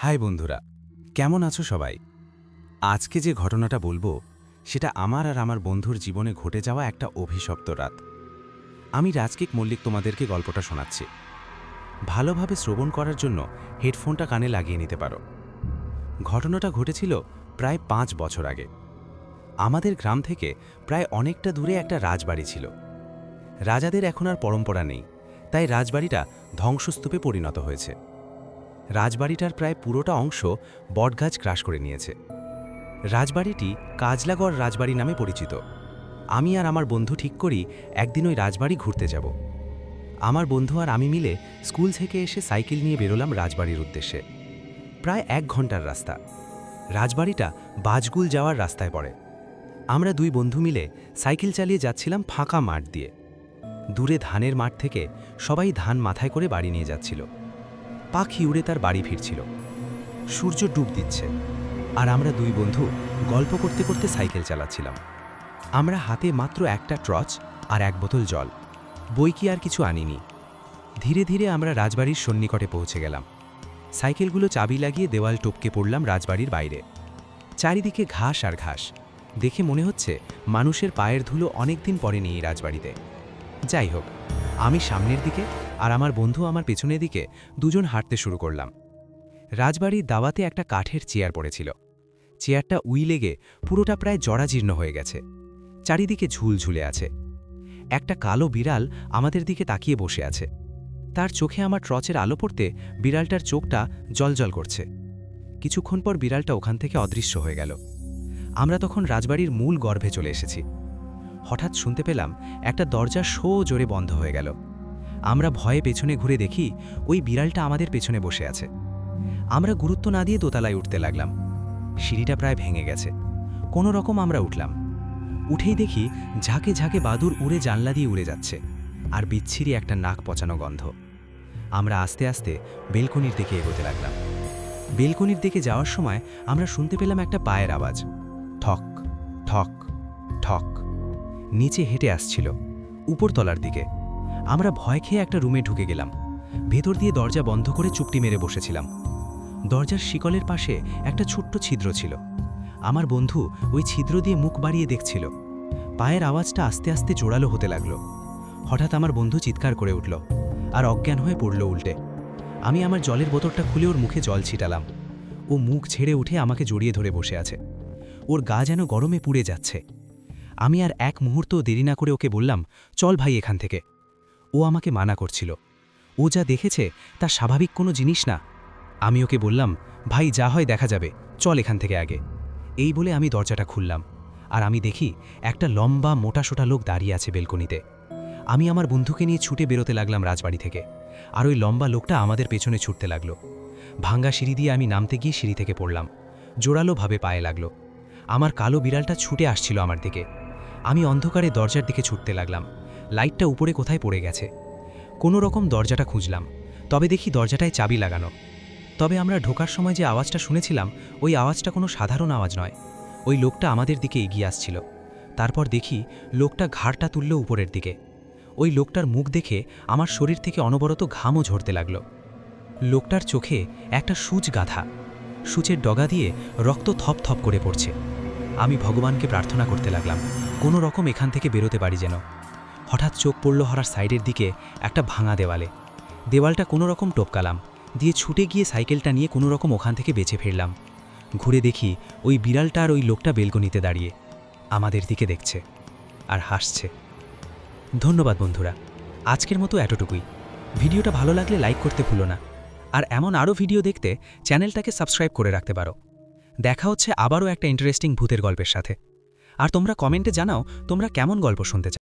High বন্ধুরা, কেমন আছো সবাই? আজকে যে ঘটনাটা বলবো সেটা আমার আর আমার বন্ধুর জীবনে ঘটে যাওয়া একটা অভিশপ্ত রাত। আমি রাজকিক মল্লিক তোমাদেরকে গল্পটা শোনাচ্ছি। ভালোভাবে শ্রবণ করার জন্য হেডফোনটা কানে লাগিয়ে নিতে পারো। ঘটনাটা ঘটেছিল প্রায় 5 বছর আগে। আমাদের গ্রাম থেকে প্রায় অনেকটা দূরে একটা রাজবাড়ি ছিল। রাজাদের এখন আর পরম্পরা নেই, তাই রাজবাড়িটা ধ্বংসস্তূপে পরিণত হয়েছে। রাজবাড়িটার প্রায় পুরোটা অংশ বটগাছ গ্রাস করে নিয়েছে। রাজবাড়িটি কাজলাগড় রাজবাড়ি নামে পরিচিত। আমি আর আমার বন্ধু ঠিক করি একদিন ওই রাজবাড়ি ঘুরতে যাব। আমার বন্ধু আর আমি মিলে স্কুল থেকে এসে সাইকেল নিয়ে বেরোলাম রাজবাড়ির উদ্দেশ্যে। প্রায় 1 ঘন্টার রাস্তা। রাজবাড়িটা বাজগুল যাওয়ার রাস্তায় পড়ে। আমরা দুই বন্ধু মিলে সাইকেল চালিয়ে যাচ্ছিলাম ফাঁকা মাঠ দিয়ে। দূরে ধানের মাঠ থেকে সবাই ধান মাথায় করে বাড়ি নিয়ে যাচ্ছিল। পাখি উড়ে তার বাড়ি ফিরছিল। সূর্য ডুব দিচ্ছে, আর আমরা দুই বন্ধু গল্প করতে করতে সাইকেল চালাচ্ছিলাম। আমরা হাতে মাত্র একটা টর্চ আর 1 বোতল জল, বই কি আর কিছু আনিনি। ধীরে ধীরে আমরা রাজবাড়ির সন্নিকটে পৌঁছে গেলাম। সাইকেলগুলো চাবি লাগিয়ে দেওয়াল টপকে পড়লাম রাজবাড়ির বাইরে। চারিদিকে ঘাস আর ঘাস, দেখে মনে হচ্ছে মানুষের পায়ের ধুলো অনেকদিন পরে নেই এই রাজবাড়িতে। যাই হোক, আমি সামনের দিকে আর আমার বন্ধু আমার পেছনের দিকে দুজন হাঁটতে শুরু করলাম। রাজবাড়ির দাওয়াতে একটা কাঠের চেয়ার পড়েছিল। চেয়ারটা উই লেগে পুরোটা প্রায় জরাজীর্ণ হয়ে গেছে। চারিদিকে ঝুল ঝুলে আছে। একটা কালো বিড়াল আমাদের দিকে তাকিয়ে বসে আছে। তার চোখে আমার টর্চের আলো পড়তে বিড়ালটার চোখটা জলজল করছে। কিছুক্ষণ পর বিড়ালটা ওখান থেকে অদৃশ্য হয়ে গেল। আমরা তখন রাজবাড়ির মূল গর্ভে চলে এসেছি। হঠাৎ শুনতে পেলাম একটা দরজা শো জোরে বন্ধ হয়ে গেল। আমরা ভয়ে পেছনে ঘুরে দেখি ওই বিড়ালটা আমাদের পেছনে বসে আছে। আমরা গুরুত্ব না দিয়ে দোতলায় উঠতে লাগলাম। সিঁড়িটা প্রায় ভেঙে গেছে। কোনো রকম আমরা উঠলাম। উঠেই দেখি ঝাঁকে ঝাঁকে বাদুড় উড়ে জানলা দিয়ে উড়ে যাচ্ছে, আর বিচ্ছিরি একটা নাক পচানো গন্ধ। আমরা আস্তে আস্তে বেলকনির দিকে এগোতে লাগলাম। বেলকনির দিকে যাওয়ার সময় আমরা শুনতে পেলাম একটা পায়ের আওয়াজ, ঠক ঠক ঠক। নিচে হেঁটে আসছিল, উপরতলার দিকে। আমরা ভয় খেয়ে একটা রুমে ঢুকে গেলাম। ভেতর দিয়ে দরজা বন্ধ করে চুপটি মেরে বসেছিলাম। দরজার শিকলের পাশে একটা ছোট্ট ছিদ্র ছিল। আমার বন্ধু ওই ছিদ্র দিয়ে মুখ বাড়িয়ে দেখছিল। পায়ের আওয়াজটা আস্তে আস্তে জোরালো হতে লাগলো। হঠাৎ আমার বন্ধু চিৎকার করে উঠল আর অজ্ঞান হয়ে পড়ল উল্টে। আমি আমার জলের বোতলটা খুলে ওর মুখে জল ছিটালাম। ও মুখ ছেড়ে উঠে আমাকে জড়িয়ে ধরে বসে আছে। ওর গা যেন গরমে পুড়ে যাচ্ছে। আমি আর এক মুহূর্তও দেরি না করে ওকে বললাম, চল ভাই এখান থেকে। ও আমাকে মানা করছিল। ও যা দেখেছে তা স্বাভাবিক কোনো জিনিস না। আমি ওকে বললাম, ভাই যা হয় দেখা যাবে, চল এখান থেকে আগে। এই বলে আমি দরজাটা খুললাম, আর আমি দেখি একটা লম্বা মোটাসোটা লোক দাঁড়িয়ে আছে বেলকনিতে। আমি আমার বন্ধুকে নিয়ে ছুটে বেরোতে লাগলাম রাজবাড়ি থেকে, আর ওই লম্বা লোকটা আমাদের পেছনে ছুটতে লাগলো। ভাঙ্গা সিঁড়ি দিয়ে আমি নামতে গিয়ে সিঁড়ি থেকে পড়লাম। জোরালোভাবে পায়ে লাগলো। আমার কালো বিড়ালটা ছুটে আসছিল আমার দিকে। আমি অন্ধকারে দরজার দিকে ছুটতে লাগলাম। লাইটটা উপরে কোথায় পড়ে গেছে। কোনো রকম দরজাটা খুঁজলাম, তবে দেখি দরজাটায় চাবি লাগানো। তবে আমরা ঢোকার সময় যে আওয়াজটা শুনেছিলাম, ওই আওয়াজটা কোনো সাধারণ আওয়াজ নয়। ওই লোকটা আমাদের দিকে এগিয়ে আসছিল। তারপর দেখি লোকটা ঘাড়টা তুলল উপরের দিকে। ওই লোকটার মুখ দেখে আমার শরীর থেকে অনবরত ঘামও ঝরতে লাগলো। লোকটার চোখে একটা সূচ গাঁথা। সূচের ডগা দিয়ে রক্ত থপ থপ করে পড়ছে। আমি ভগবানকে প্রার্থনা করতে লাগলাম কোনো রকম এখান থেকে বেরোতে পারি যেন। হঠাৎ চোখ পড়ল হরার সাইডের দিকে একটা ভাঙা দেওয়ালে। দেওয়ালটা কোনো রকম টপকালাম, দিয়ে ছুটে গিয়ে সাইকেলটা নিয়ে কোনো রকম ওখান থেকে বেঁচে ফিরলাম। ঘুরে দেখি ওই বিড়ালটা আর ওই লোকটা বেলকনিতে দাঁড়িয়ে আমাদের দিকে দেখছে আর হাসছে। ধন্যবাদ বন্ধুরা, আজকের মতো এতটুকুই। ভিডিওটা ভালো লাগলে লাইক করতে ভুলো না, আর এমন আরও ভিডিও দেখতে চ্যানেলটাকে সাবস্ক্রাইব করে রাখতে পারো। দেখা হচ্ছে আবারও একটা ইন্টারেস্টিং ভূতের গল্পের সাথে। আর তোমরা কমেন্টে জানাও তোমরা কেমন গল্প শুনতে চাও।